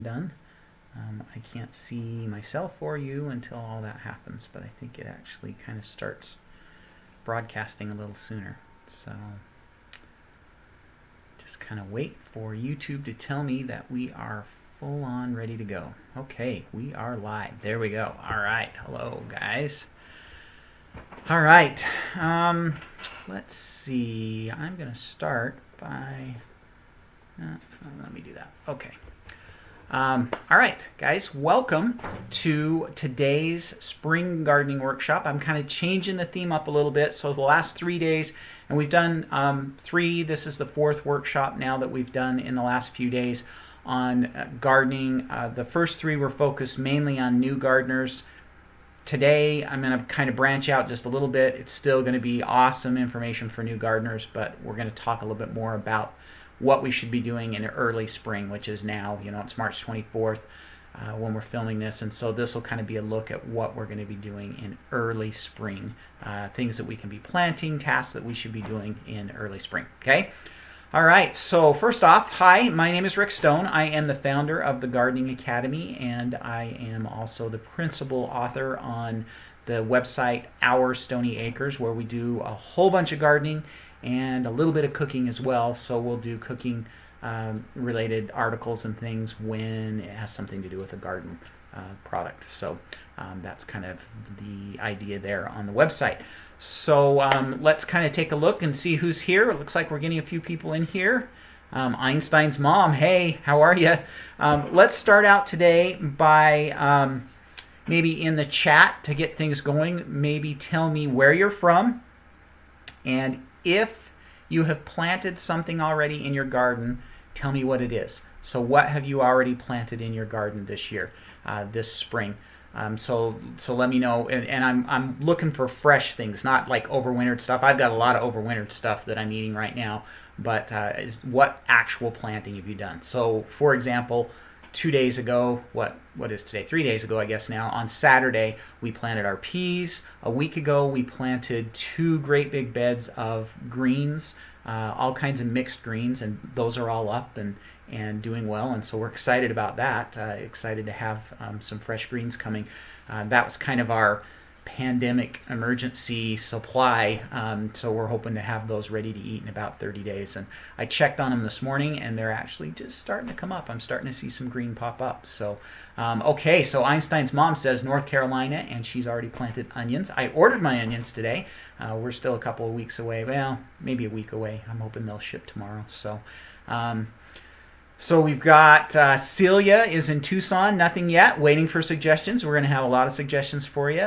done. I can't see myself or you until all that happens, but I think it actually kind of starts broadcasting a little sooner. So just kind of wait for YouTube to tell me that we are full on ready to go. Okay, we are live. There we go. All right. Hello, guys. All right. Let's see. I'm going to start by... let me do that. Okay. All right, guys, welcome to today's spring gardening workshop. I'm kind of changing the theme up a little bit. So the last 3 days, and we've done three, this is the fourth workshop now that we've done in the last few days on gardening. The first three were focused mainly on new gardeners. Today, I'm going to kind of branch out just a little bit. It's still going to be awesome information for new gardeners, but we're going to talk a little bit more about what we should be doing in early spring, which is now, it's March 24th when we're filming this. And so this will kind of be a look at what we're going to be doing in early spring, things that we can be planting, tasks that we should be doing in early spring. Okay. All right. So first off, hi, my name is Rick Stone. I am the founder of the Gardening Academy, and I am also the principal author on the website Our Stoney Acres, where we do a whole bunch of gardening and a little bit of cooking as well. So we'll do cooking related articles and things when it has something to do with a garden product. So that's kind of the idea there on the website. So let's kind of take a look and see who's here. It looks like we're getting a few people in here. Einstein's mom, hey, how are you? Let's start out today by maybe in the chat to get things going, maybe tell me where you're from, and if you have planted something already in your garden, tell me what it is. So what have you already planted in your garden this year, this spring? So let me know. And I'm looking for fresh things, not like overwintered stuff. I've got a lot of overwintered stuff that I'm eating right now, but what actual planting have you done? So for example, 2 days ago, what is today? 3 days ago, I guess now, on Saturday, we planted our peas. A week ago, we planted 2 great big beds of greens, all kinds of mixed greens, and those are all up and doing well, and so we're excited about that, excited to have some fresh greens coming. That was kind of our pandemic emergency supply, so we're hoping to have those ready to eat in about 30 days. And I checked on them this morning, and they're actually just starting to come up. I'm starting to see some green pop up. So okay, so Einstein's mom says North Carolina, and she's already planted onions. I ordered my onions today. We're still a couple of weeks away, well, maybe a week away. I'm hoping they'll ship tomorrow. So we've got Celia is in Tucson, nothing yet, waiting for suggestions. We're going to have a lot of suggestions for you.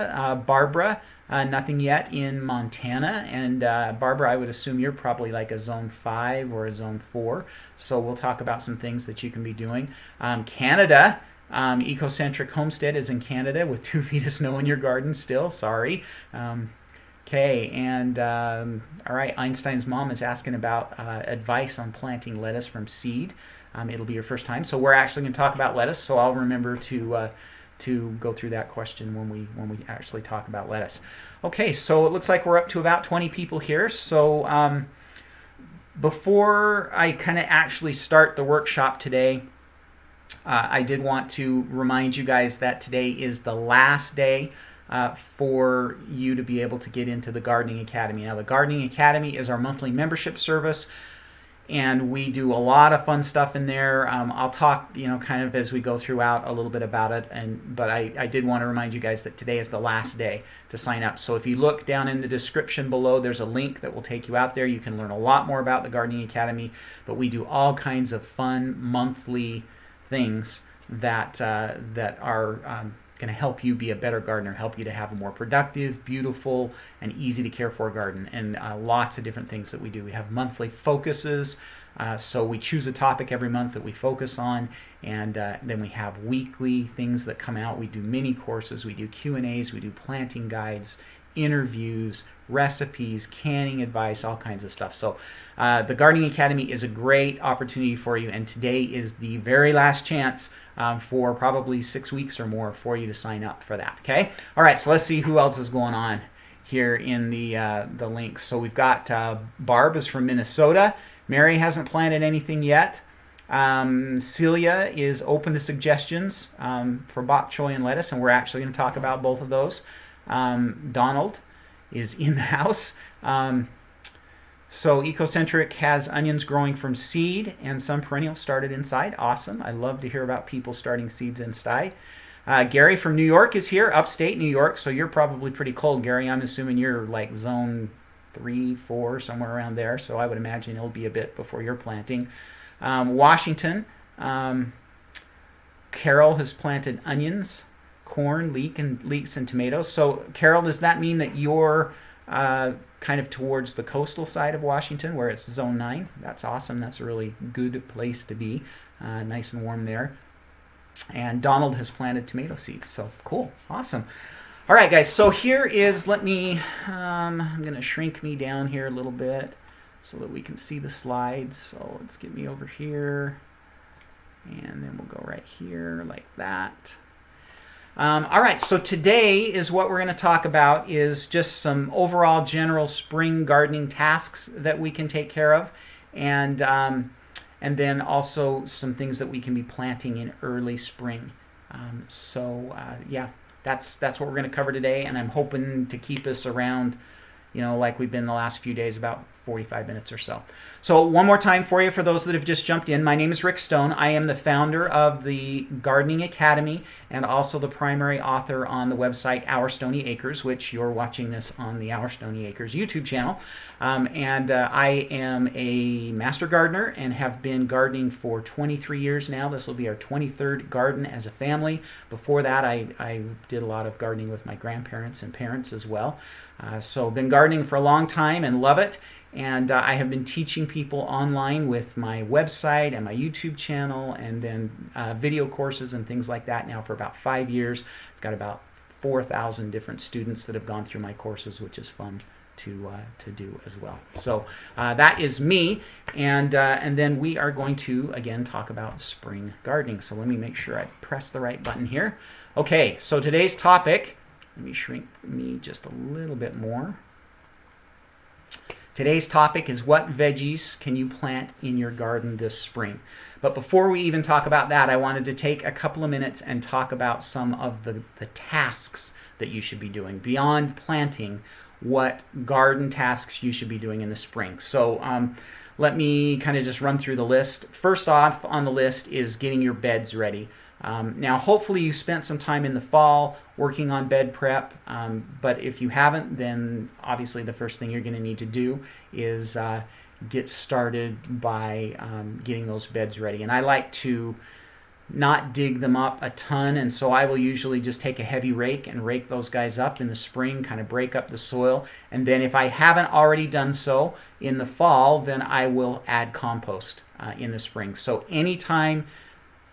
Barbara, nothing yet in Montana. And Barbara, I would assume you're probably like a zone 5 or a zone 4. So we'll talk about some things that you can be doing. Canada, Ecocentric Homestead is in Canada with 2 feet of snow in your garden still. Sorry. Okay, and all right, Einstein's mom is asking about advice on planting lettuce from seed. It'll be your first time, so we're actually going to talk about lettuce. So I'll remember to go through that question when we actually talk about lettuce. Okay, so it looks like we're up to about 20 people here. So before I kind of actually start the workshop today, I did want to remind you guys that today is the last day for you to be able to get into the Gardening Academy. Now, the Gardening Academy is our monthly membership service, and we do a lot of fun stuff in there. I'll talk, kind of as we go throughout a little bit about it. But I did want to remind you guys that today is the last day to sign up. So if you look down in the description below, there's a link that will take you out there. You can learn a lot more about the Gardening Academy. But we do all kinds of fun monthly things that are going to help you be a better gardener, help you to have a more productive, beautiful, and easy to care for garden, and lots of different things that we do. We have monthly focuses, so we choose a topic every month that we focus on, and then we have weekly things that come out. We do mini courses, we do Q&As, we do planting guides, interviews, recipes, canning advice, all kinds of stuff. So the Gardening Academy is a great opportunity for you, and today is the very last chance for probably 6 weeks or more for you to sign up for that. Okay. All right. So let's see who else is going on here in the links. So we've got Barb is from Minnesota. Mary hasn't planted anything yet. Celia is open to suggestions for bok choy and lettuce, and we're actually going to talk about both of those. Donald is in the house. So Ecocentric has onions growing from seed and some perennials started inside. Awesome. I love to hear about people starting seeds inside. Gary from New York is here, upstate New York. So you're probably pretty cold, Gary. I'm assuming you're like zone 3, 4, somewhere around there. So I would imagine it'll be a bit before you're planting. Washington, Carol has planted onions, corn, leeks, and tomatoes. So Carol, does that mean that you're kind of towards the coastal side of Washington where it's zone 9? That's awesome. That's a really good place to be. Nice and warm there. And Donald has planted tomato seeds. So cool. Awesome. All right, guys. So here is, I'm going to shrink me down here a little bit so that we can see the slides. So let's get me over here. And then we'll go right here like that. All right, so today is what we're going to talk about is just some overall general spring gardening tasks that we can take care of, and then also some things that we can be planting in early spring. Yeah, that's what we're going to cover today, and I'm hoping to keep us around, like we've been the last few days, about 45 minutes or so. So one more time for you, for those that have just jumped in, my name is Rick Stone. I am the founder of the Gardening Academy and also the primary author on the website Our Stoney Acres, which you're watching this on the Our Stoney Acres YouTube channel. I am a master gardener and have been gardening for 23 years now. This will be our 23rd garden as a family. Before that, I did a lot of gardening with my grandparents and parents as well. So been gardening for a long time and love it. And I have been teaching people online with my website and my YouTube channel, and then video courses and things like that now for about 5 years. I've got about 4,000 different students that have gone through my courses, which is fun to do as well. So that is me, and then we are going to again talk about spring gardening. So let me make sure I press the right button here. Okay, so today's topic, let me shrink me just a little bit more. Today's topic is what veggies can you plant in your garden this spring. But before we even talk about that, I wanted to take a couple of minutes and talk about some of the tasks that you should be doing beyond planting, what garden tasks you should be doing in the spring. So let me kind of just run through the list. First off on the list is getting your beds ready. Now, hopefully you spent some time in the fall working on bed prep, but if you haven't, then obviously the first thing you're going to need to do is get started by getting those beds ready. And I like to not dig them up a ton, and so I will usually just take a heavy rake and rake those guys up in the spring, kind of break up the soil. And then if I haven't already done so in the fall, then I will add compost in the spring. So anytime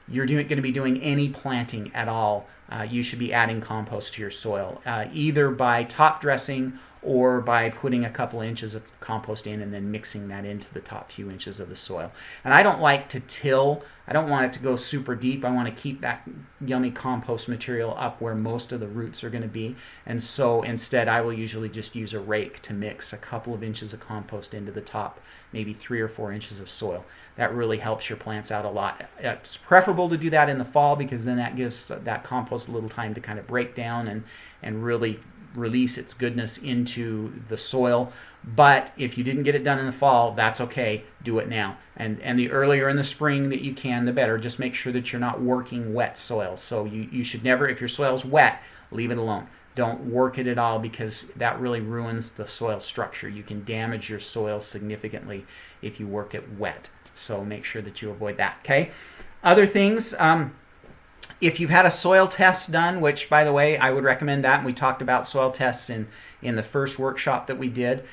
you're going to be doing any planting at all, you should be adding compost to your soil, either by top dressing or by putting a couple inches of compost in and then mixing that into the top few inches of the soil. And I don't like to till. I don't want it to go super deep. I want to keep that yummy compost material up where most of the roots are going to be. And so instead, I will usually just use a rake to mix a couple of inches of compost into the top, maybe 3 or 4 inches of soil. That really helps your plants out a lot. It's preferable to do that in the fall because then that gives that compost a little time to kind of break down and really release its goodness into the soil. But if you didn't get it done in the fall, that's okay. Do it now. And the earlier in the spring that you can, the better. Just make sure that you're not working wet soil. So you should never, if your soil's wet, leave it alone. Don't work it at all because that really ruins the soil structure. You can damage your soil significantly if you work it wet. So make sure that you avoid that, okay? Other things, if you've had a soil test done, which, by the way, I would recommend that, and we talked about soil tests in the first workshop that we did.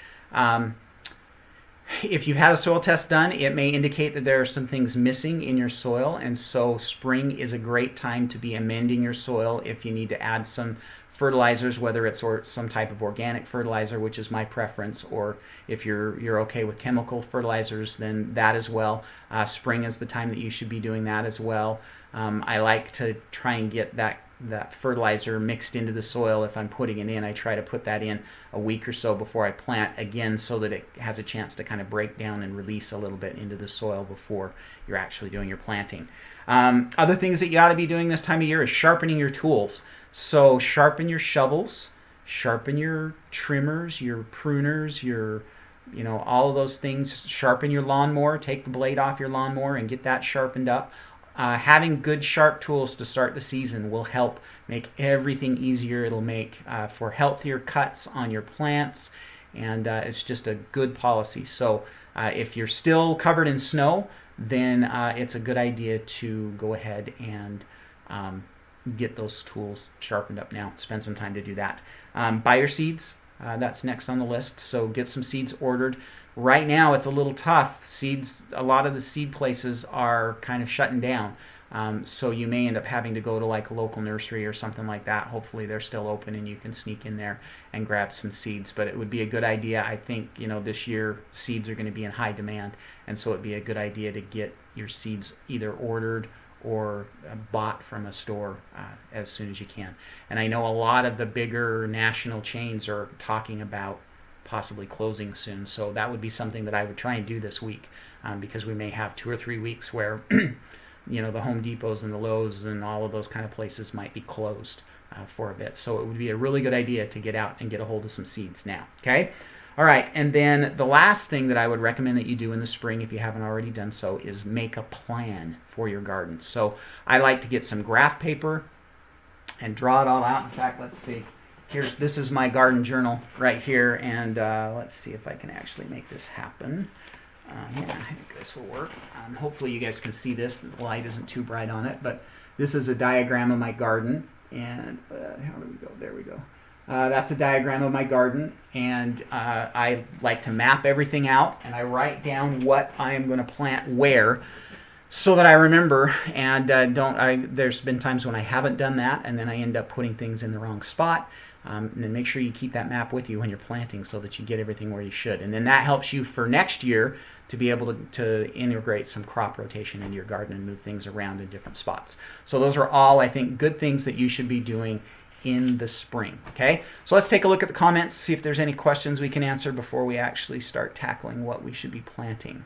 If you've had a soil test done, it may indicate that there are some things missing in your soil, and so spring is a great time to be amending your soil if you need to add some fertilizers, whether it's some type of organic fertilizer, which is my preference, or if you're okay with chemical fertilizers, then that as well. Spring is the time that you should be doing that as well. I like to try and get that that fertilizer mixed into the soil. If I'm putting it in, I try to put that in a week or so before I plant again, so that it has a chance to kind of break down and release a little bit into the soil before you're actually doing your planting. Other things that you ought to be doing this time of year is sharpening your tools. So sharpen your shovels, sharpen your trimmers, your pruners, your all of those things. Sharpen your lawnmower, take the blade off your lawnmower and get that sharpened up. Having good sharp tools to start the season will help make everything easier. It'll make for healthier cuts on your plants, and it's just a good policy. So if you're still covered in snow, then it's a good idea to go ahead and get those tools sharpened up now. Spend some time to do that. Buy your seeds. That's next on the list. So get some seeds ordered. Right now it's a little tough. Seeds, a lot of the seed places are kind of shutting down. So you may end up having to go to like a local nursery or something like that. Hopefully they're still open and you can sneak in there and grab some seeds. But it would be a good idea. I think, this year seeds are going to be in high demand. And so it'd be a good idea to get your seeds either ordered or bought from a store as soon as you can. And I know a lot of the bigger national chains are talking about possibly closing soon, so that would be something that I would try and do this week, because we may have 2 or 3 weeks where the Home Depots and the Lowe's and all of those kind of places might be closed for a bit. So it would be a really good idea to get out and get a hold of some seeds now. Okay? All right, and then the last thing that I would recommend that you do in the spring, if you haven't already done so, is make a plan for your garden. So I like to get some graph paper and draw it all out. In fact, let's see. This is my garden journal right here, and let's see if I can actually make this happen. Yeah, I think this will work. Hopefully you guys can see this. The light isn't too bright on it, but this is a diagram of my garden, and how do we go? There we go. That's a diagram of my garden, and I like to map everything out, and I write down what I'm going to plant where, so that I remember, and there's been times when I haven't done that, and then I end up putting things in the wrong spot. And then make sure you keep that map with you when you're planting so that you get everything where you should. And then that helps you for next year to be able to integrate some crop rotation into your garden and move things around in different spots. So those are all, I think, good things that you should be doing in the spring. Okay, so let's take a look at the comments, see if there's any questions we can answer before we actually start tackling what we should be planting.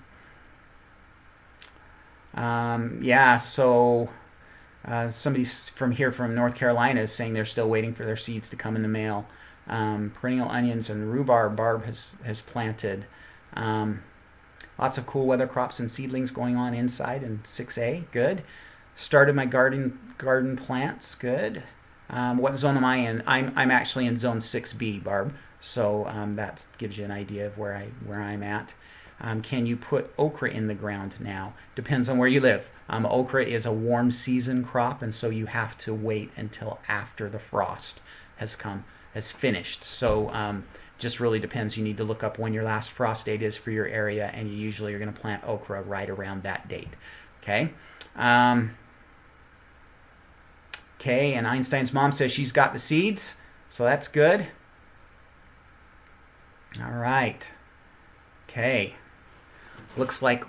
Somebody from North Carolina is saying they're still waiting for their seeds to come in the mail. Perennial onions and rhubarb Barb has planted. Lots of cool weather crops and seedlings going on inside in 6A. Good. Started my garden plants. Good. What zone am I in? I'm actually in zone 6B, Barb. So that gives you an idea of where I'm at. Can you put okra in the ground now? Depends on where you live. Okra is a warm season crop, and so you have to wait until after the frost has finished. So just really depends. You need to look up when your last frost date is for your area, and you usually are going to plant okra right around that date. Okay. Okay, and Einstein's mom says she's got the seeds, so that's good. All right. Okay. Looks like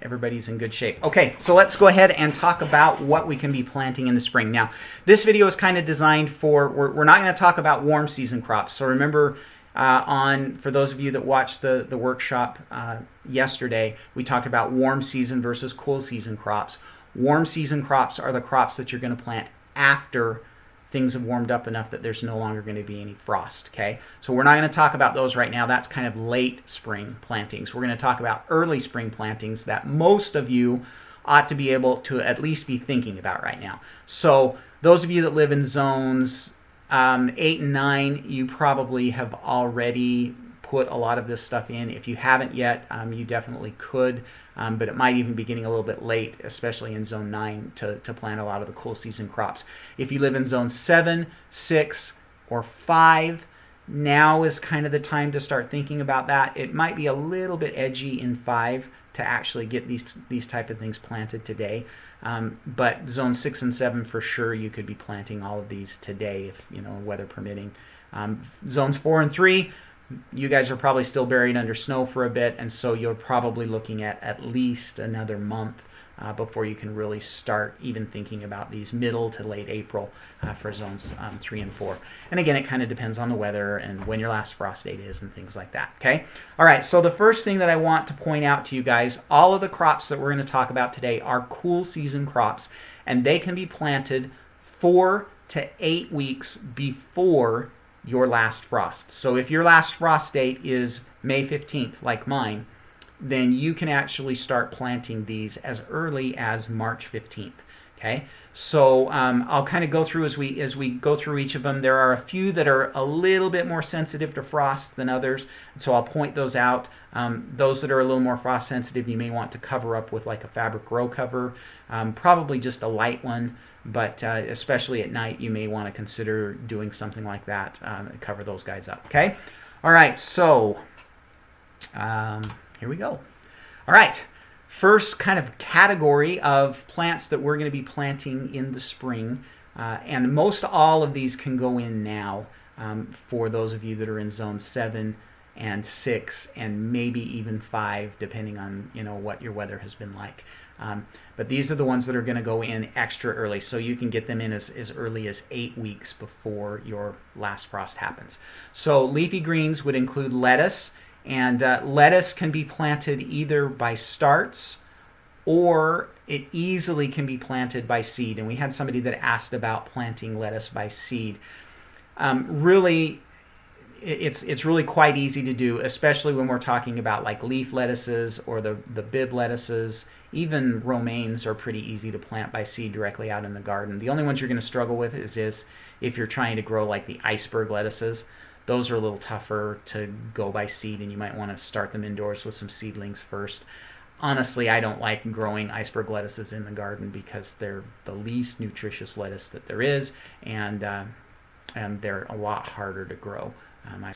everybody's in good shape. Okay, so let's go ahead and talk about what we can be planting in the spring. Now, this video is kind of designed for, we're not going to talk about warm season crops. So remember, for those of you that watched the workshop yesterday, we talked about warm season versus cool season crops. Warm season crops are the crops that you're going to plant after things have warmed up enough that there's no longer going to be any frost. Okay, so we're not going to talk about those right now. That's kind of late spring plantings. We're going to talk about early spring plantings that most of you ought to be able to at least be thinking about right now. So those of you that live in zones 8 and 9, you probably have already put a lot of this stuff in. If you haven't yet, you definitely could, but it might even be getting a little bit late, especially in zone 9, to plant a lot of the cool season crops. If you live in zone 7, 6, or 5, now is kind of the time to start thinking about that. It might be a little bit edgy in 5 to actually get these type of things planted today, but zone 6 and 7 for sure you could be planting all of these today if weather permitting. Zones 4 and 3, you guys are probably still buried under snow for a bit, and so you're probably looking at least another month before you can really start even thinking about these middle to late April for zones 3 and 4. And again, it kind of depends on the weather and when your last frost date is and things like that. Okay. All right. So the first thing that I want to point out to you guys, all of the crops that we're going to talk about today are cool season crops, and they can be planted 4 to 8 weeks before your last frost. So if your last frost date is May 15th, like mine, then you can actually start planting these as early as March 15th. Okay, so I'll kind of go through as we go through each of them. There are a few that are a little bit more sensitive to frost than others, so I'll point those out. Those that are a little more frost sensitive, you may want to cover up with like a fabric row cover, probably just a light one. But especially at night, you may want to consider doing something like that, cover those guys up. Okay, all right. So here we go. All right. First kind of category of plants that we're going to be planting in the spring, and most all of these can go in now for those of you that are in zone 7 and 6 and maybe even 5, depending on what your weather has been like. But these are the ones that are going to go in extra early, so you can get them in as early as 8 weeks before your last frost happens. So leafy greens would include lettuce. And lettuce can be planted either by starts or it easily can be planted by seed. And we had somebody that asked about planting lettuce by seed. Really, it's really quite easy to do, especially when we're talking about like leaf lettuces or the bib lettuces. Even romaines are pretty easy to plant by seed directly out in the garden. The only ones you're going to struggle with is if you're trying to grow like the iceberg lettuces. Those are a little tougher to go by seed, and you might want to start them indoors with some seedlings first. Honestly, I don't like growing iceberg lettuces in the garden because they're the least nutritious lettuce that there is, and they're a lot harder to grow.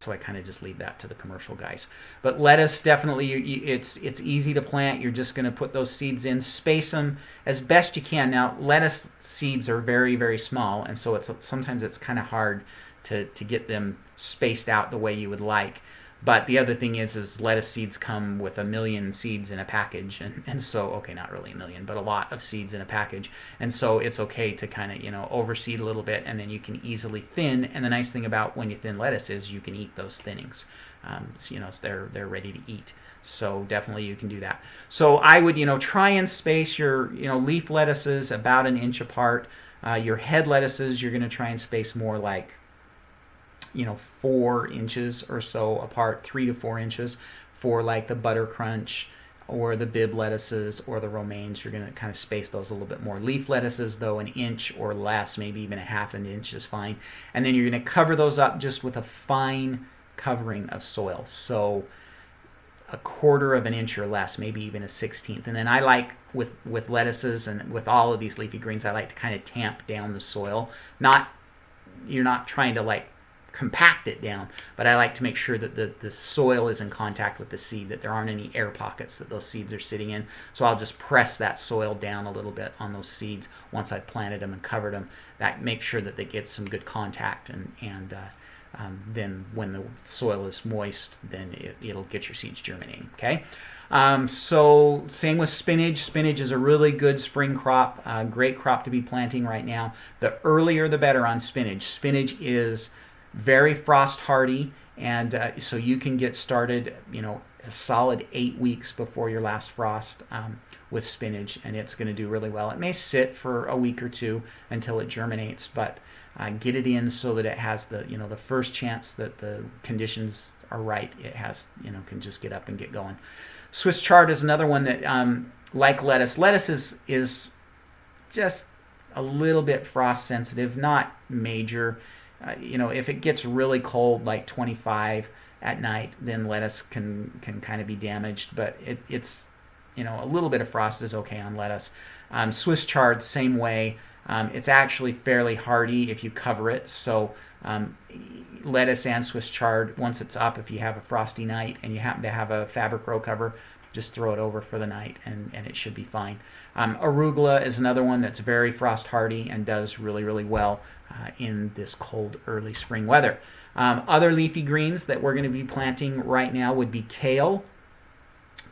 So I kind of just leave that to the commercial guys. But lettuce, definitely, it's easy to plant. You're just going to put those seeds in, space them as best you can. Now, lettuce seeds are very, very small, and so sometimes it's kind of hard to get them spaced out the way you would like. But the other thing is lettuce seeds come with 1 million seeds in a package, and so, okay, not really 1 million, but a lot of seeds in a package, and so it's okay to kind of overseed a little bit, and then you can easily thin. And the nice thing about when you thin lettuce is you can eat those thinnings. So, they're ready to eat. So definitely you can do that. So I would try and space your leaf lettuces about 1 inch apart. Your head lettuces you're going to try and space more like 4 inches or so apart, 3 to 4 inches. For like the butter crunch or the bib lettuces or the romaines, you're going to kind of space those a little bit more. Leaf lettuces, though, 1 inch or less, maybe even 1/2 inch is fine. And then you're going to cover those up just with a fine covering of soil. So 1/4 inch or less, maybe even 1/16. And then I like with lettuces and with all of these leafy greens, I like to kind of tamp down the soil. You're not trying to like compact it down, but I like to make sure that the soil is in contact with the seed, that there aren't any air pockets that those seeds are sitting in. So I'll just press that soil down a little bit on those seeds once I've planted them and covered them. That makes sure that they get some good contact, and then when the soil is moist, then it'll get your seeds germinating. Okay. So same with spinach. Spinach is a really good spring crop, great crop to be planting right now. The earlier the better on spinach. Spinach is very frost hardy, and so you can get started a solid 8 weeks before your last frost with spinach, and it's going to do really well. It may sit for a week or two until it germinates, but get it in so that it has the first chance that the conditions are right. It has can just get up and get going. Swiss chard is another one that like lettuce. Lettuce is just a little bit frost sensitive, not major. If it gets really cold, like 25 at night, then lettuce can kind of be damaged. But it's a little bit of frost is okay on lettuce. Swiss chard, same way. It's actually fairly hardy if you cover it. So lettuce and Swiss chard, once it's up, if you have a frosty night and you happen to have a fabric row cover, just throw it over for the night and it should be fine. Arugula is another one that's very frost hardy and does really, really well in this cold early spring weather. Other leafy greens that we're going to be planting right now would be kale.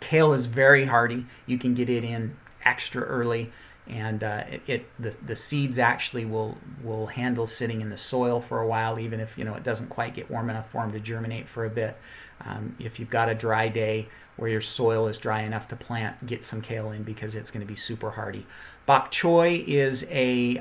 Kale is very hardy. You can get it in extra early, and the seeds actually will handle sitting in the soil for a while, even if it doesn't quite get warm enough for them to germinate for a bit. If you've got a dry day where your soil is dry enough to plant, get some kale in because it's going to be super hardy. Bok choy is a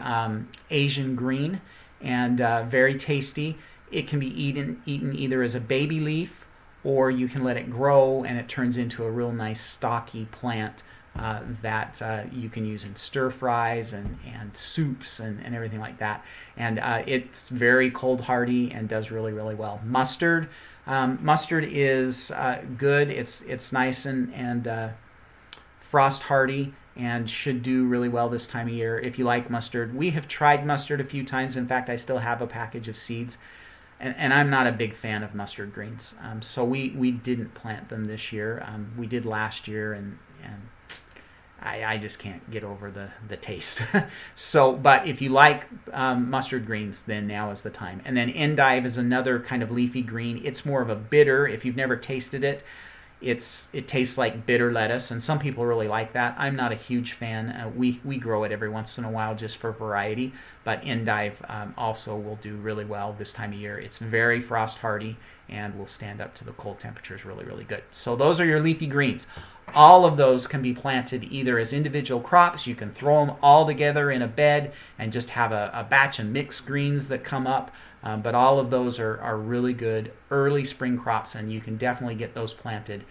Asian green and very tasty. It can be eaten either as a baby leaf, or you can let it grow and it turns into a real nice stocky plant that you can use in stir fries and soups and everything like that. And it's very cold hardy and does really, really well. Mustard. Mustard is good. It's nice and frost hardy and should do really well this time of year if you like mustard. We have tried mustard a few times. In fact, I still have a package of seeds. And I'm not a big fan of mustard greens. So we didn't plant them this year. We did last year, and I just can't get over the taste. But if you like mustard greens, then now is the time. And then endive is another kind of leafy green. It's more of a bitter. If you've never tasted it, it tastes like bitter lettuce, and some people really like that. I'm not a huge fan. We grow it every once in a while just for variety, but endive also will do really well this time of year. It's very frost hardy and will stand up to the cold temperatures really, really good. So those are your leafy greens. All of those can be planted either as individual crops. You can throw them all together in a bed and just have a batch of mixed greens that come up. But all of those are really good early spring crops, and you can definitely get those planted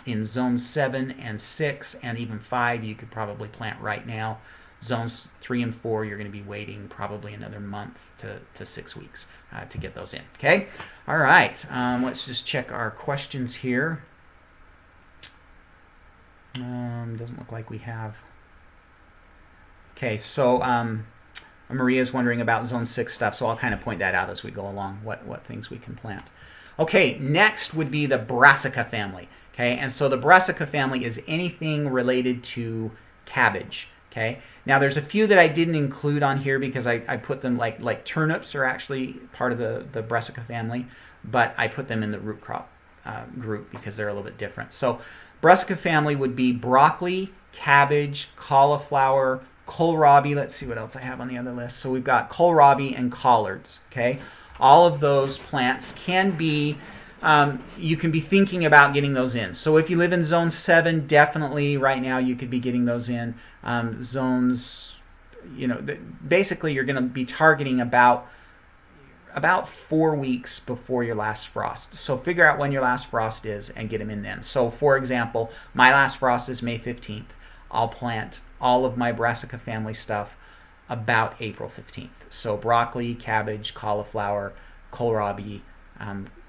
in zones 7 and 6 and even 5. You could probably plant right now. Zones 3 and 4, you're going to be waiting probably another month to 6 weeks to get those in. Okay? All right. Let's just check our questions here. Doesn't look like we have. Okay, so Maria's wondering about zone 6 stuff, so I'll kind of point that out as we go along, what things we can plant. Okay, next would be the brassica family. Okay, and so the brassica family is anything related to cabbage. Okay, now there's a few that I didn't include on here because I put them like turnips are actually part of the brassica family, but I put them in the root crop group because they're a little bit different. So brassica family would be broccoli, cabbage, cauliflower, kohlrabi. Let's see what else I have on the other list. So we've got kohlrabi and collards. Okay, all of those plants can be, you can be thinking about getting those in. So if you live in zone 7, definitely right now you could be getting those in. Zones, basically you're going to be targeting about 4 weeks before your last frost. So figure out when your last frost is and get them in then. So for example, my last frost is May 15th. I'll plant all of my brassica family stuff about April 15th. So broccoli, cabbage, cauliflower, kohlrabi,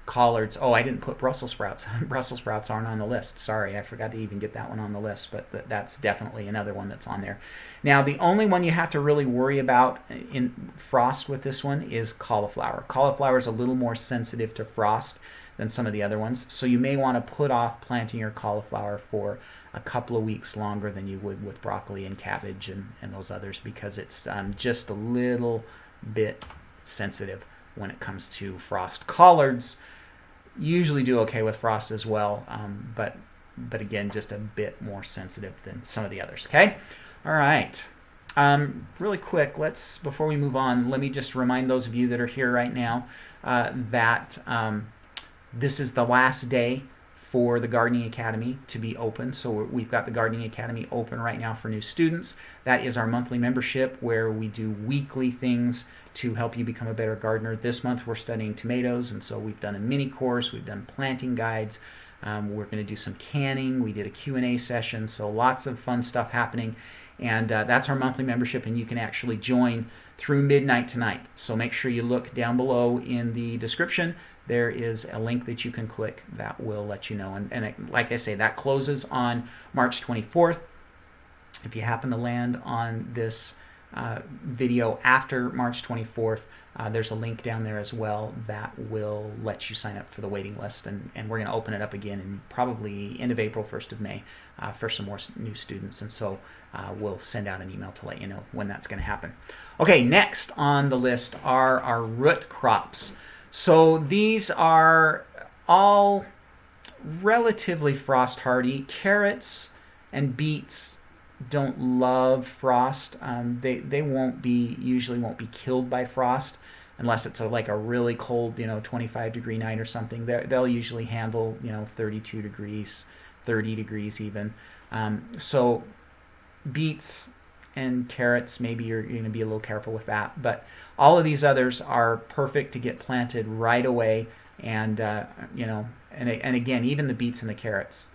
collards. Oh, I didn't put Brussels sprouts. Brussels sprouts aren't on the list. Sorry, I forgot to even get that one on the list, but that's definitely another one that's on there. Now, the only one you have to really worry about in frost with this one is cauliflower. Cauliflower is a little more sensitive to frost than some of the other ones, so you may want to put off planting your cauliflower for a couple of weeks longer than you would with broccoli and cabbage and those others, because it's just a little bit sensitive when it comes to frost. Collards usually do okay with frost as well, but again, just a bit more sensitive than some of the others. Okay, all right. Really quick, before we move on, let me just remind those of you that are here right now that this is the last day for the Gardening Academy to be open. So we've got the Gardening Academy open right now for new students. That is our monthly membership where we do weekly things to help you become a better gardener. This month we're studying tomatoes, and so we've done a mini course, we've done planting guides, we're going to do some canning, we did a Q&A session, so lots of fun stuff happening. And that's our monthly membership, and you can actually join through midnight tonight. So make sure you look down below in the description. There is a link that you can click that will let you know. And like I say, that closes on March 24th. If you happen to land on this video after March 24th, there's a link down there as well that will let you sign up for the waiting list. And we're going to open it up again in probably end of April, 1st of May for some more new students. And so we'll send out an email to let you know when that's going to happen. Okay, next on the list are our root crops. So these are all relatively frost hardy. Carrots and beets don't love frost. They usually won't be killed by frost unless it's like a really cold, 25-degree night or something. They'll usually handle, 32 degrees, 30 degrees even. So beets and carrots, maybe you're going to be a little careful with that. But all of these others are perfect to get planted right away. And, and again, even the beets and the carrots,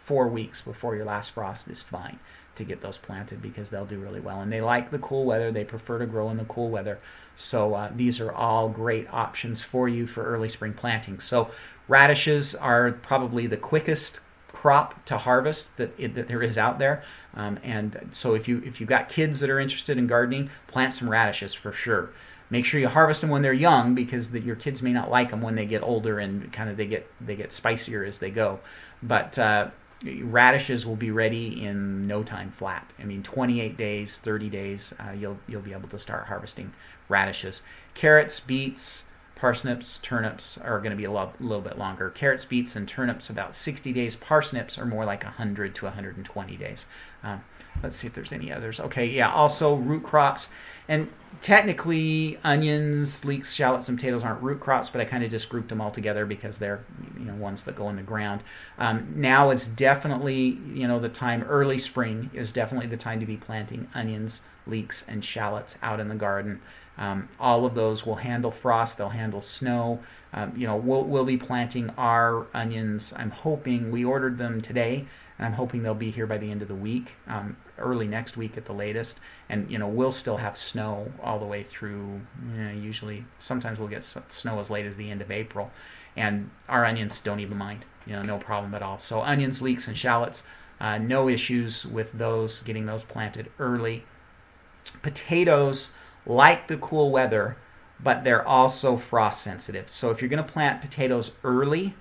4 weeks before your last frost is fine to get those planted because they'll do really well. And they like the cool weather. They prefer to grow in the cool weather. So these are all great options for you for early spring planting. So radishes are probably the quickest crop to harvest that there is out there. And so if you've got kids that are interested in gardening, plant some radishes for sure. Make sure you harvest them when they're young because your kids may not like them when they get older and kind of they get spicier as they go. But radishes will be ready in no time flat. I mean, 28 days, 30 days, you'll be able to start harvesting radishes. Carrots, beets, parsnips, turnips are going to be a little bit longer. Carrots, beets, and turnips about 60 days. Parsnips are more like 100 to 120 days. Let's see if there's any others. Okay, yeah, also root crops. And technically, onions, leeks, shallots, and potatoes aren't root crops, but I kind of just grouped them all together because they're ones that go in the ground. Now is definitely the time. Early spring is definitely the time to be planting onions, leeks, and shallots out in the garden. All of those will handle frost. They'll handle snow. We'll be planting our onions. I'm hoping we ordered them today, and I'm hoping they'll be here by the end of the week, early next week at the latest. And we'll still have snow all the way through. Usually, sometimes we'll get snow as late as the end of April, and our onions don't even mind. No problem at all. So onions, leeks, and shallots, no issues with those. Getting those planted early. Potatoes like the cool weather, but they're also frost sensitive. So if you're going to plant potatoes early,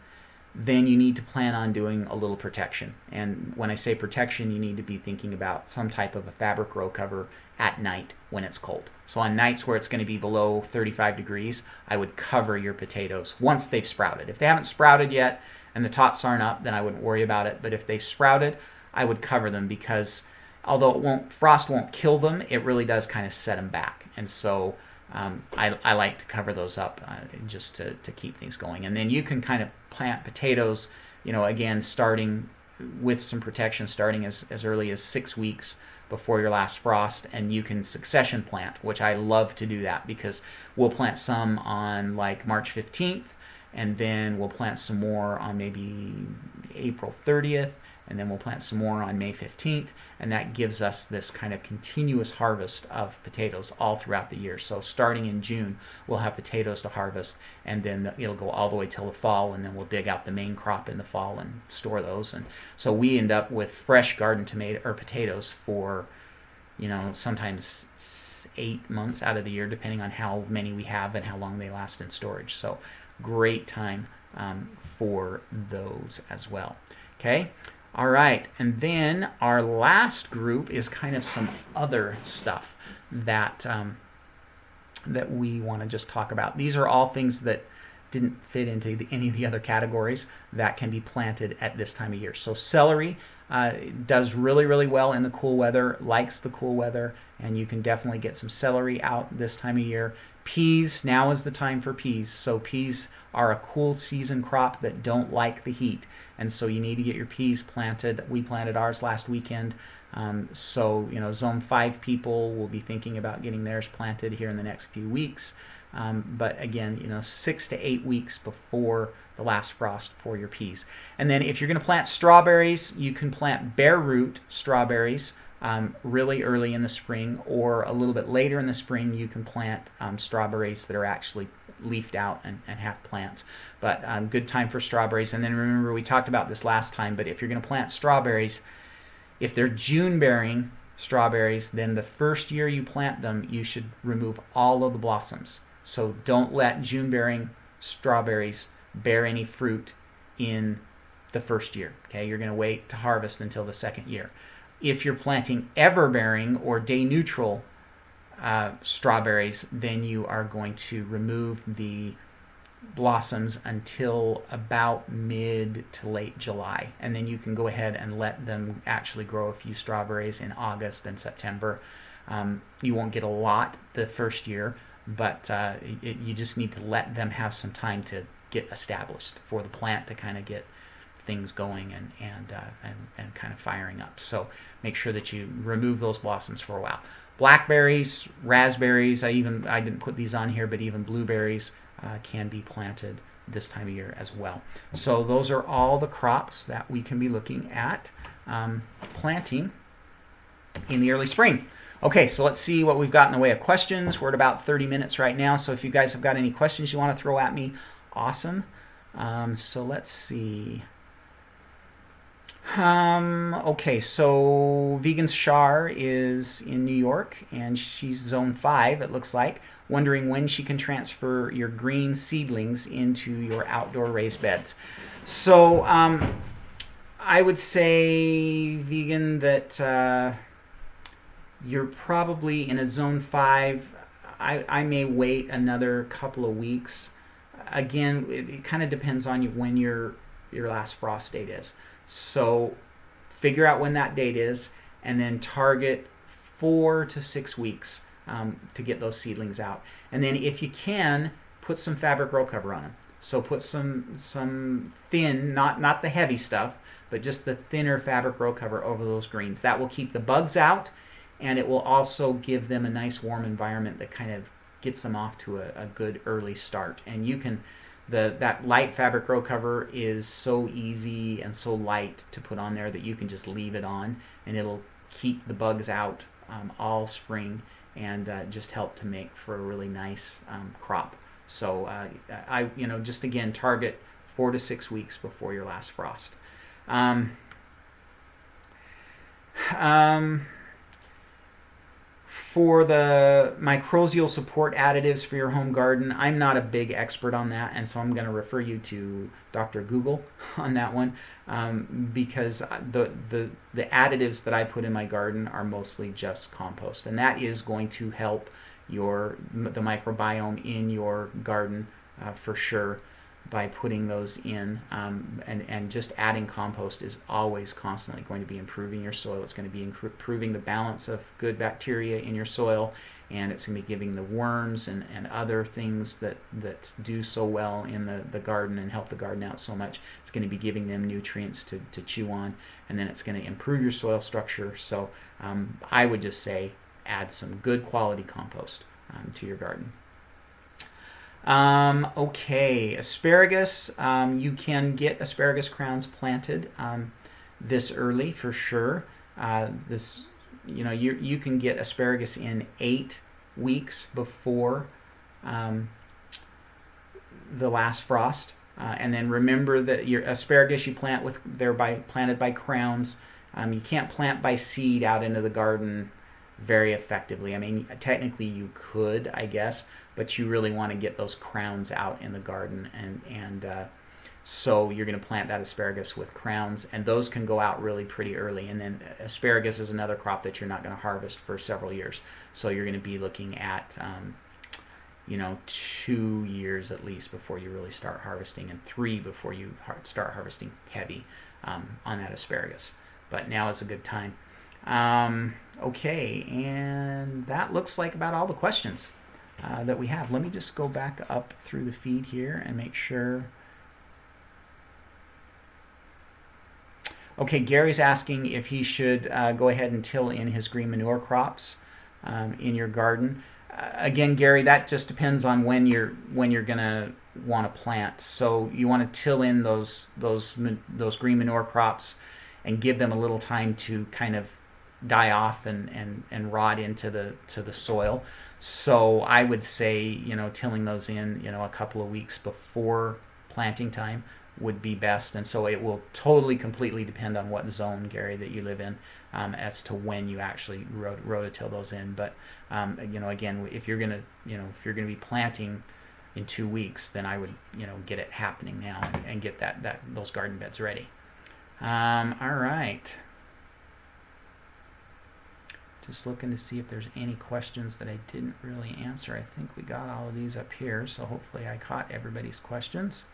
then you need to plan on doing a little protection. And when I say protection, you need to be thinking about some type of a fabric row cover at night when it's cold. So on nights where it's going to be below 35 degrees, I would cover your potatoes once they've sprouted. If they haven't sprouted yet and the tops aren't up, then I wouldn't worry about it. But if they sprouted, I would cover them because although frost won't kill them, it really does kind of set them back. And so I like to cover those up just to keep things going. And then you can kind of plant potatoes, again, starting with some protection, starting as early as 6 weeks before your last frost. And you can succession plant, which I love to do that because we'll plant some on like March 15th, and then we'll plant some more on maybe April 30th, and then we'll plant some more on May 15th, and that gives us this kind of continuous harvest of potatoes all throughout the year. So starting in June, we'll have potatoes to harvest, and then it'll go all the way till the fall, and then we'll dig out the main crop in the fall and store those. And so we end up with fresh garden potatoes for, sometimes 8 months out of the year, depending on how many we have and how long they last in storage. So great time for those as well. Okay. All right, and then our last group is kind of some other stuff that that we want to just talk about. These are all things that didn't fit into any of the other categories that can be planted at this time of year. So celery does really, really well in the cool weather, likes the cool weather, and you can definitely get some celery out this time of year. Peas, now is the time for peas. So peas are a cool season crop that don't like the heat. And so you need to get your peas planted. We planted ours last weekend. Zone 5 people will be thinking about getting theirs planted here in the next few weeks. But again, 6 to 8 weeks before the last frost for your peas. And then if you're going to plant strawberries, you can plant bare root strawberries really early in the spring, or a little bit later in the spring you can plant strawberries that are actually leafed out and have plants. But good time for strawberries. And then remember, we talked about this last time, but if you're going to plant strawberries, if they're June bearing strawberries, then the first year you plant them, you should remove all of the blossoms. So don't let June bearing strawberries bear any fruit in the first year. Okay, you're going to wait to harvest until the second year. If you're planting ever bearing or day neutral strawberries, then you are going to remove the blossoms until about mid to late July, and then you can go ahead and let them actually grow a few strawberries in August and September. You won't get a lot the first year, but you just need to let them have some time to get established for the plant to kind of get things going and kind of firing up. So make sure that you remove those blossoms for a while. Blackberries, raspberries, I didn't put these on here, but even blueberries can be planted this time of year as well. So those are all the crops that we can be looking at planting in the early spring. Okay, so let's see what we've got in the way of questions. We're at about 30 minutes right now, so if you guys have got any questions you want to throw at me, awesome. So let's see. Okay, so Vegan Shar is in New York, and she's zone 5, it looks like, wondering when she can transfer your green seedlings into your outdoor raised beds. So I would say, Vegan, that you're probably in a zone 5. I may wait another couple of weeks. Again, it kind of depends on when your last frost date is. So figure out when that date is, and then target 4 to 6 weeks to get those seedlings out. And then if you can, put some fabric row cover on them. So put some thin, not the heavy stuff, but just the thinner fabric row cover over those greens. That will keep the bugs out, and it will also give them a nice warm environment that kind of gets them off to a good early start. And you can, that light fabric row cover is so easy and so light to put on there that you can just leave it on, and it'll keep the bugs out all spring and just help to make for a really nice crop. So just again, target 4 to 6 weeks before your last frost. For the mycorrhizal support additives for your home garden, I'm not a big expert on that, and so I'm going to refer you to Dr. Google on that one, because the additives that I put in my garden are mostly just compost, and that is going to help the microbiome in your garden for sure by putting those in, and just adding compost is always constantly going to be improving your soil. It's going to be improving the balance of good bacteria in your soil, and it's going to be giving the worms and other things that do so well in the garden and help the garden out so much. It's going to be giving them nutrients to chew on, and then it's going to improve your soil structure. So I would just say add some good quality compost to your garden. Okay, asparagus. You can get asparagus crowns planted this early for sure. You can get asparagus in 8 weeks before the last frost, and then remember that your asparagus you plant planted by crowns. You can't plant by seed out into the garden very effectively. I mean, technically you could, I guess, but you really want to get those crowns out in the garden, and so you're going to plant that asparagus with crowns, and those can go out really pretty early. And then asparagus is another crop that you're not going to harvest for several years, so you're going to be looking at 2 years at least before you really start harvesting, and 3 before you start harvesting heavy on that asparagus. But now is a good time. Okay, and that looks like about all the questions that we have. Let me just go back up through the feed here and make sure. Okay, Gary's asking if he should go ahead and till in his green manure crops in your garden. Again, Gary, that just depends on when you're gonna want to plant. So you want to till in those green manure crops and give them a little time to kind of die off and rot into the soil. So I would say, tilling those in, a couple of weeks before planting time would be best. And so it will totally, completely depend on what zone, Gary, that you live in, as to when you actually rototill those in. But again, if you're gonna be planting in 2 weeks, then I would, get it happening now and get those garden beds ready. All right. Just looking to see if there's any questions that I didn't really answer. I think we got all of these up here, so hopefully I caught everybody's questions.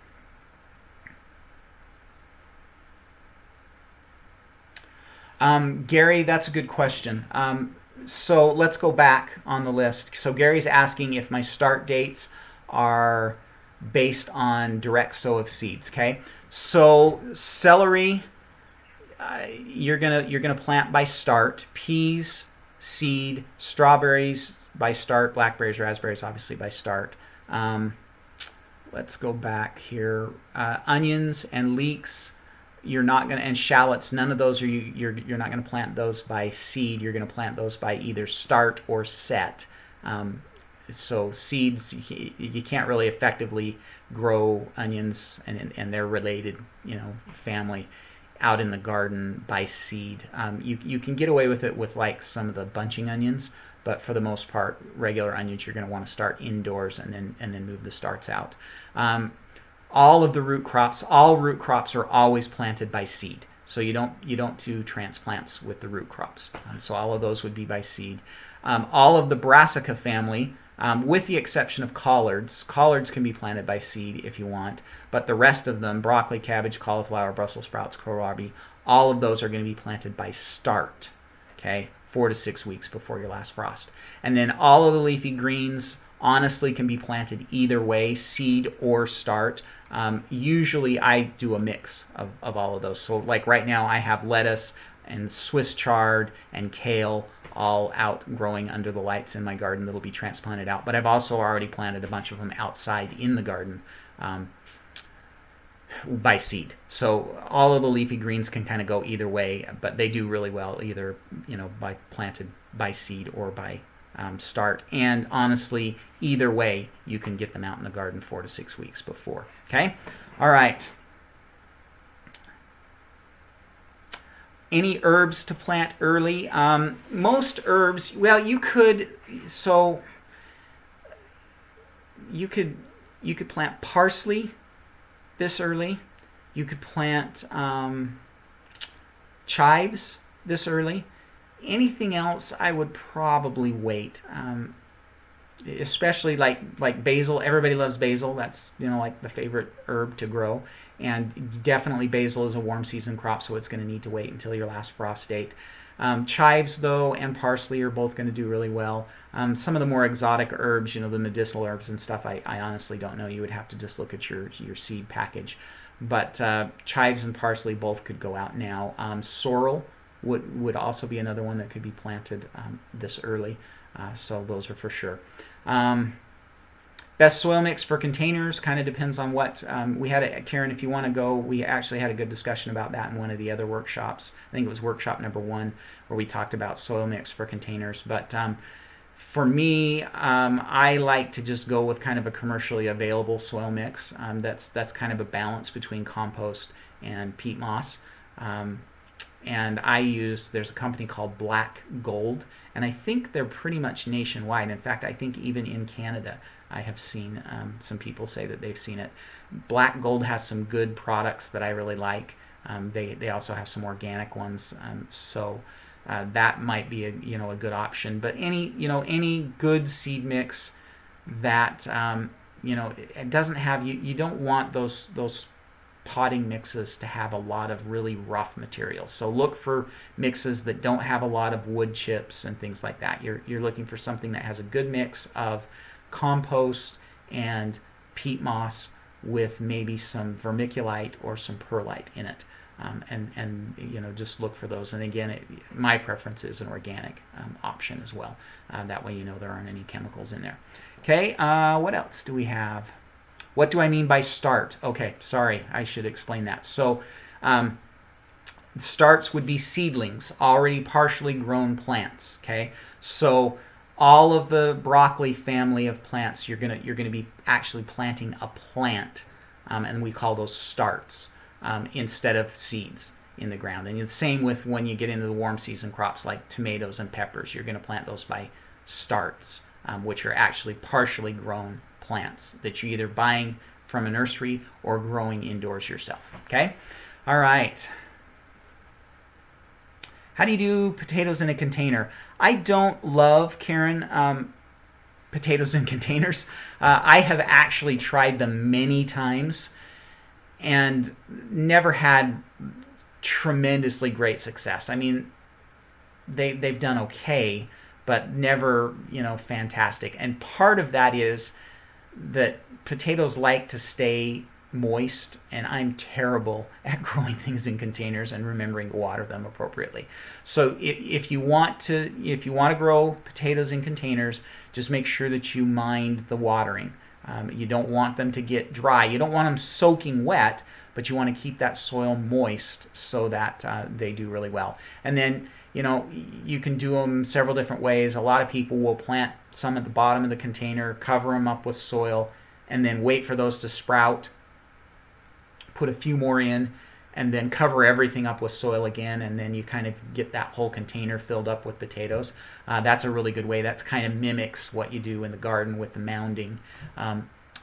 Gary, that's a good question. So let's go back on the list. So Gary's asking if my start dates are based on direct sow of seeds. Okay, so celery, you're gonna plant by start. Peas, seed. Strawberries by start. Blackberries, raspberries, obviously by start. Let's go back here. Onions and leeks, you're not gonna, and shallots, none of those are you're not gonna plant those by seed. You're gonna plant those by either start or set. So seeds, you can't really effectively grow onions and their related, family out in the garden by seed. You can get away with it with like some of the bunching onions, but for the most part, regular onions you're going to want to start indoors and then move the starts out. All root crops are always planted by seed. So you don't do transplants with the root crops. So all of those would be by seed. All of the brassica family, with the exception of collards. Collards can be planted by seed if you want, but the rest of them, broccoli, cabbage, cauliflower, Brussels sprouts, kohlrabi, all of those are going to be planted by start, okay, 4 to 6 weeks before your last frost. And then all of the leafy greens, honestly, can be planted either way, seed or start. Usually I do a mix of all of those. So like right now I have lettuce and Swiss chard and kale all out growing under the lights in my garden that'll be transplanted out. But I've also already planted a bunch of them outside in the garden by seed. So all of the leafy greens can kind of go either way, but they do really well either by planted by seed or by start. And honestly, either way, you can get them out in the garden 4 to 6 weeks before. Okay? All right. Any herbs to plant early? Most herbs, well, you could plant parsley this early. You could plant chives this early. Anything else, I would probably wait. Especially like basil. Everybody loves basil. That's like the favorite herb to grow. And definitely basil is a warm season crop, so it's going to need to wait until your last frost date. Chives, though, and parsley are both going to do really well. Some of the more exotic herbs, the medicinal herbs and stuff, I honestly don't know. You would have to just look at your seed package. But chives and parsley both could go out now. Sorrel would also be another one that could be planted this early. So those are for sure. Best soil mix for containers kind of depends on what we had. Karen, if you want to go, we actually had a good discussion about that in one of the other workshops. I think it was workshop number 1 where we talked about soil mix for containers. But for me, I like to just go with kind of a commercially available soil mix. That's kind of a balance between compost and peat moss. And there's a company called Black Gold, and I think they're pretty much nationwide. In fact, I think even in Canada, I have seen some people say that they've seen it. Black Gold has some good products that I really like. They also have some organic ones, so that might be a good option. But any good seed mix that it doesn't have you don't want those potting mixes to have a lot of really rough materials. So look for mixes that don't have a lot of wood chips and things like that. You're looking for something that has a good mix of compost and peat moss with maybe some vermiculite or some perlite in it. And just look for those. And again, my preference is an organic option as well. That way there aren't any chemicals in there. Okay, what else do we have? What do I mean by start? Okay, sorry, I should explain that. So starts would be seedlings, already partially grown plants. Okay, so all of the broccoli family of plants, you're gonna be actually planting a plant, and we call those starts instead of seeds in the ground. And the same with when you get into the warm season crops like tomatoes and peppers, you're going to plant those by starts, which are actually partially grown plants that you're either buying from a nursery or growing indoors yourself. Okay, all right. How do you do potatoes in a container? I don't love, Karen, potatoes in containers. I have actually tried them many times and never had tremendously great success. I mean, they've done okay, but never, fantastic. And part of that is that potatoes like to stay moist, and I'm terrible at growing things in containers and remembering to water them appropriately. So if you want to grow potatoes in containers, just make sure that you mind the watering. You don't want them to get dry. You don't want them soaking wet, but you want to keep that soil moist so that they do really well. And then you can do them several different ways. A lot of people will plant some at the bottom of the container, cover them up with soil, and then wait for those to sprout, put a few more in, and then cover everything up with soil again, and then you kind of get that whole container filled up with potatoes. That's a really good way. That's kind of mimics what you do in the garden with the mounding.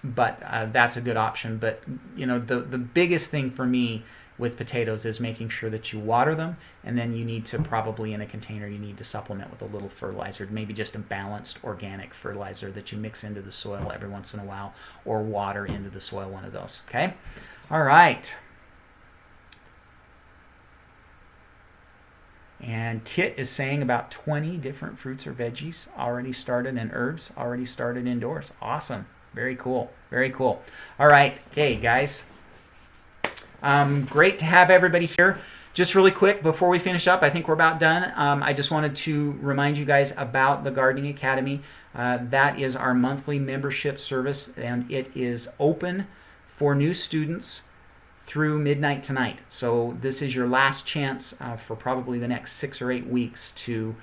But that's a good option. But the biggest thing for me with potatoes is making sure that you water them, and then you need to probably in a container you need to supplement with a little fertilizer, maybe just a balanced organic fertilizer that you mix into the soil every once in a while, or water into the soil, one of those. Okay? All right. And Kit is saying about 20 different fruits or veggies already started, and herbs already started indoors. Awesome. Very cool. Very cool. All right. Okay, guys. Great to have everybody here. Just really quick before we finish up, I think we're about done. I just wanted to remind you guys about the Gardening Academy. That is our monthly membership service, and it is open for new students through midnight tonight. So this is your last chance for probably the next 6 or 8 weeks to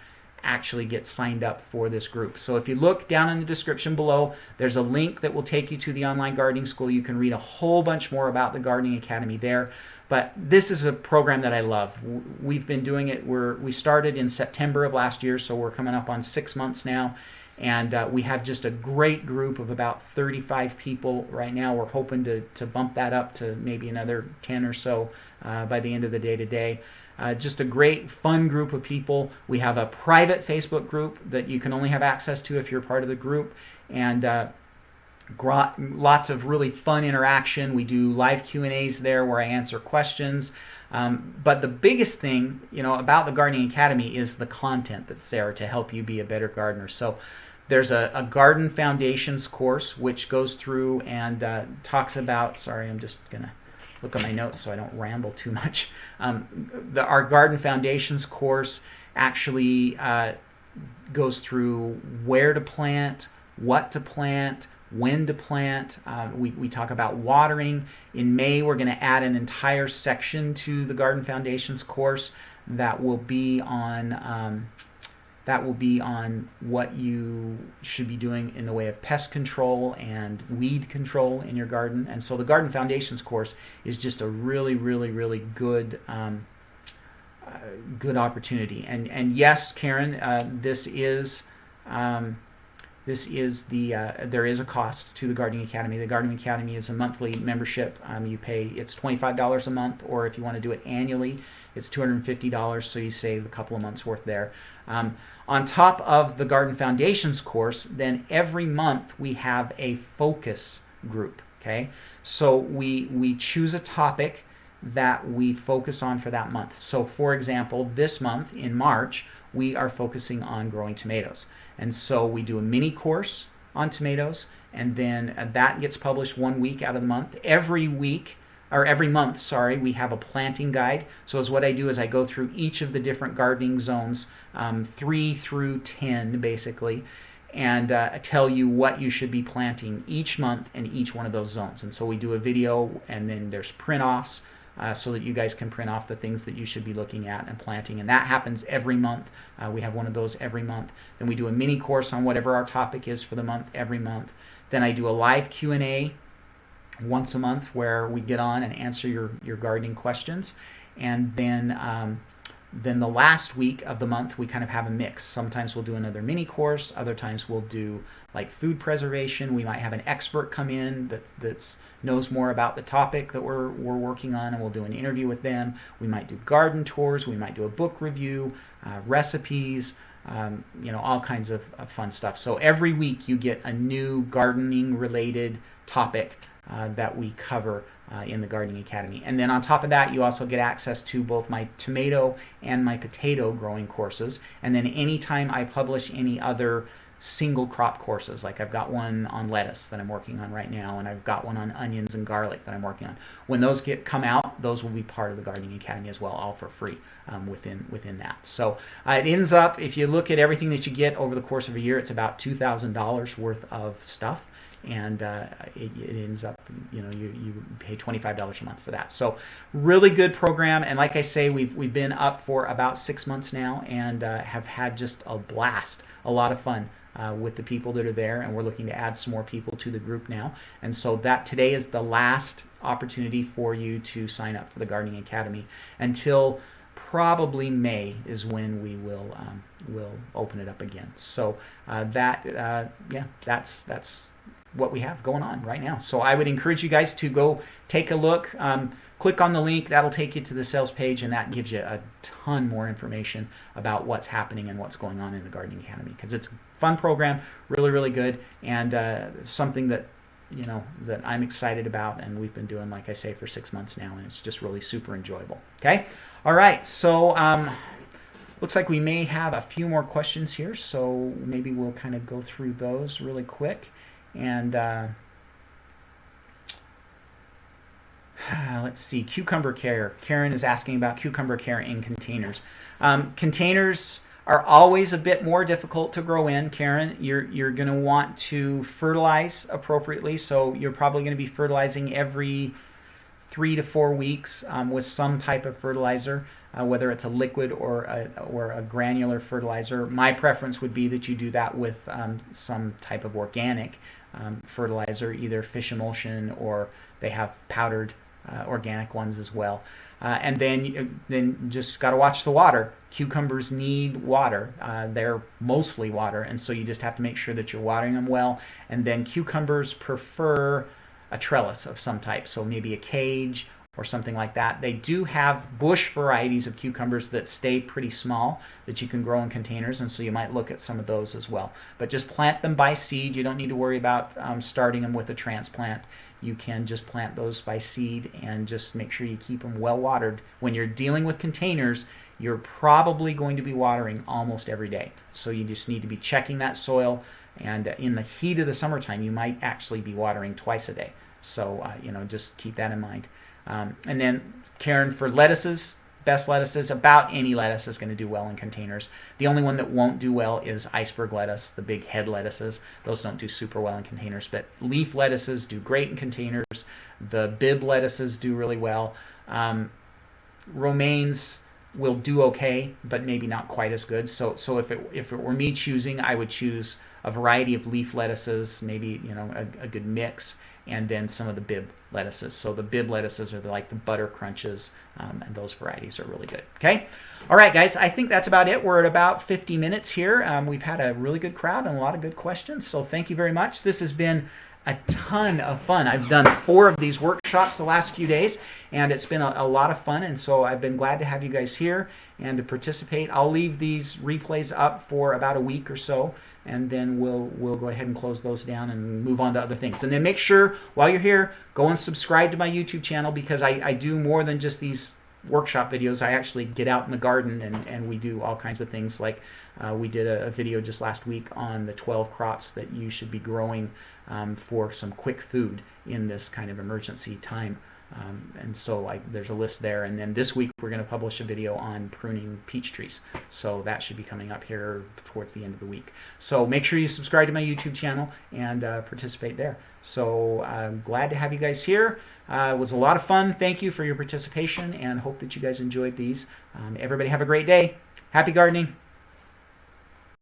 actually get signed up for this group. So if you look down in the description below, there's a link that will take you to the online gardening school. You can read a whole bunch more about the Gardening Academy there. But this is a program that I love. We've been doing it. We started in September of last year, so we're coming up on 6 months now. And we have just a great group of about 35 people right now. We're hoping to bump that up to maybe another 10 or so by the end of the day today. Just a great, fun group of people. We have a private Facebook group that you can only have access to if you're part of the group. And lots of really fun interaction. We do live Q&As there where I answer questions. But the biggest thing, about the Gardening Academy is the content that's there to help you be a better gardener. So there's a Garden Foundations course which goes through and talks about, sorry, I'm just going to look at my notes so I don't ramble too much. Our Garden Foundations course actually goes through where to plant, what to plant, when to plant. We talk about watering. In May, we're going to add an entire section to the Garden Foundations course that will be on what you should be doing in the way of pest control and weed control in your garden. And so the Garden Foundations course is just a really, really, really good good opportunity. And yes, Karen, there is a cost to the Gardening Academy. The Gardening Academy is a monthly membership. You pay, it's $25 a month, or if you want to do it annually, it's $250, so you save a couple of months worth there. On top of the Garden Foundations course, then every month we have a focus group. Okay, so we choose a topic that we focus on for that month. So for example, this month in March, we are focusing on growing tomatoes. And so we do a mini course on tomatoes, and then that gets published 1 week out of the month. Every month, we have a planting guide. So what I do is I go through each of the different gardening zones, 3 through 10 basically, and tell you what you should be planting each month in each one of those zones. And so we do a video, and then there's print-offs so that you guys can print off the things that you should be looking at and planting. And that happens every month. We have one of those every month. Then we do a mini course on whatever our topic is for the month every month. Then I do a live Q&A once a month where we get on and answer your gardening questions. And then Then the last week of the month, we kind of have a mix. Sometimes we'll do another mini course. Other times we'll do like food preservation. We might have an expert come in that knows more about the topic that we're working on, and we'll do an interview with them. We might do garden tours. We might do a book review, recipes, all kinds of fun stuff. So every week you get a new gardening related topic that we cover in the Gardening Academy. And then on top of that, you also get access to both my tomato and my potato growing courses. And then anytime I publish any other single crop courses, like I've got one on lettuce that I'm working on right now, and I've got one on onions and garlic that I'm working on. When those come out, those will be part of the Gardening Academy as well, all for free within that. So it ends up, if you look at everything that you get over the course of a year, it's about $2,000 worth of stuff. And it ends up, you pay $25 a month for that. So really good program. And like I say, we've been up for about 6 months now, and have had just a blast, a lot of fun with the people that are there. And we're looking to add some more people to the group now. And so that today is the last opportunity for you to sign up for the Gardening Academy until probably May is when we will open it up again. So that's what we have going on right now. So I would encourage you guys to go take a look. Click on the link. That'll take you to the sales page, and that gives you a ton more information about what's happening and what's going on in the Gardening Academy, because it's a fun program, really, really good, and something that that I'm excited about, and we've been doing, like I say, for 6 months now, and it's just really super enjoyable. Okay? All right, so looks like we may have a few more questions here, so maybe we'll kind of go through those really quick. And let's see, cucumber care. Karen is asking about cucumber care in containers. Containers are always a bit more difficult to grow in, Karen. You're going to want to fertilize appropriately, so you're probably going to be fertilizing every 3 to 4 weeks with some type of fertilizer, whether it's a liquid or a granular fertilizer. My preference would be that you do that with some type of organic fertilizer, either fish emulsion, or they have powdered organic ones as well. And then just got to watch the water. Cucumbers need water. They're mostly water, and so you just have to make sure that you're watering them well. And then cucumbers prefer a trellis of some type, so maybe a cage or something like that. They do have bush varieties of cucumbers that stay pretty small that you can grow in containers, and so you might look at some of those as well. But just plant them by seed. You don't need to worry about starting them with a transplant. You can just plant those by seed, and just make sure you keep them well watered. When you're dealing with containers, you're probably going to be watering almost every day. So you just need to be checking that soil, and in the heat of the summertime, you might actually be watering twice a day. So just keep that in mind. And then, Karen, for lettuces, best lettuces, about any lettuce is going to do well in containers. The only one that won't do well is iceberg lettuce, the big head lettuces. Those don't do super well in containers, but leaf lettuces do great in containers. The Bib lettuces do really well. Romaines will do okay, but maybe not quite as good. So if it were me choosing, I would choose a variety of leaf lettuces, maybe a good mix, and then some of the Bib lettuces. So the Bib lettuces are like the butter crunches, and those varieties are really good. Okay? All right, guys, I think that's about it. We're at about 50 minutes here. We've had a really good crowd and a lot of good questions, so thank you very much. This has been a ton of fun. I've done 4 of these workshops the last few days, and it's been a lot of fun, and so I've been glad to have you guys here and to participate. I'll leave these replays up for about a week or so, and then we'll go ahead and close those down and move on to other things. And then make sure, while you're here, go and subscribe to my YouTube channel, because I do more than just these workshop videos. I actually get out in the garden, and we do all kinds of things. Like we did a video just last week on the 12 crops that you should be growing for some quick food in this kind of emergency time. And so there's a list there. And then this week we're going to publish a video on pruning peach trees. So that should be coming up here towards the end of the week. So make sure you subscribe to my YouTube channel and participate there. So I'm glad to have you guys here. It was a lot of fun. Thank you for your participation, and hope that you guys enjoyed these. Everybody have a great day. Happy gardening.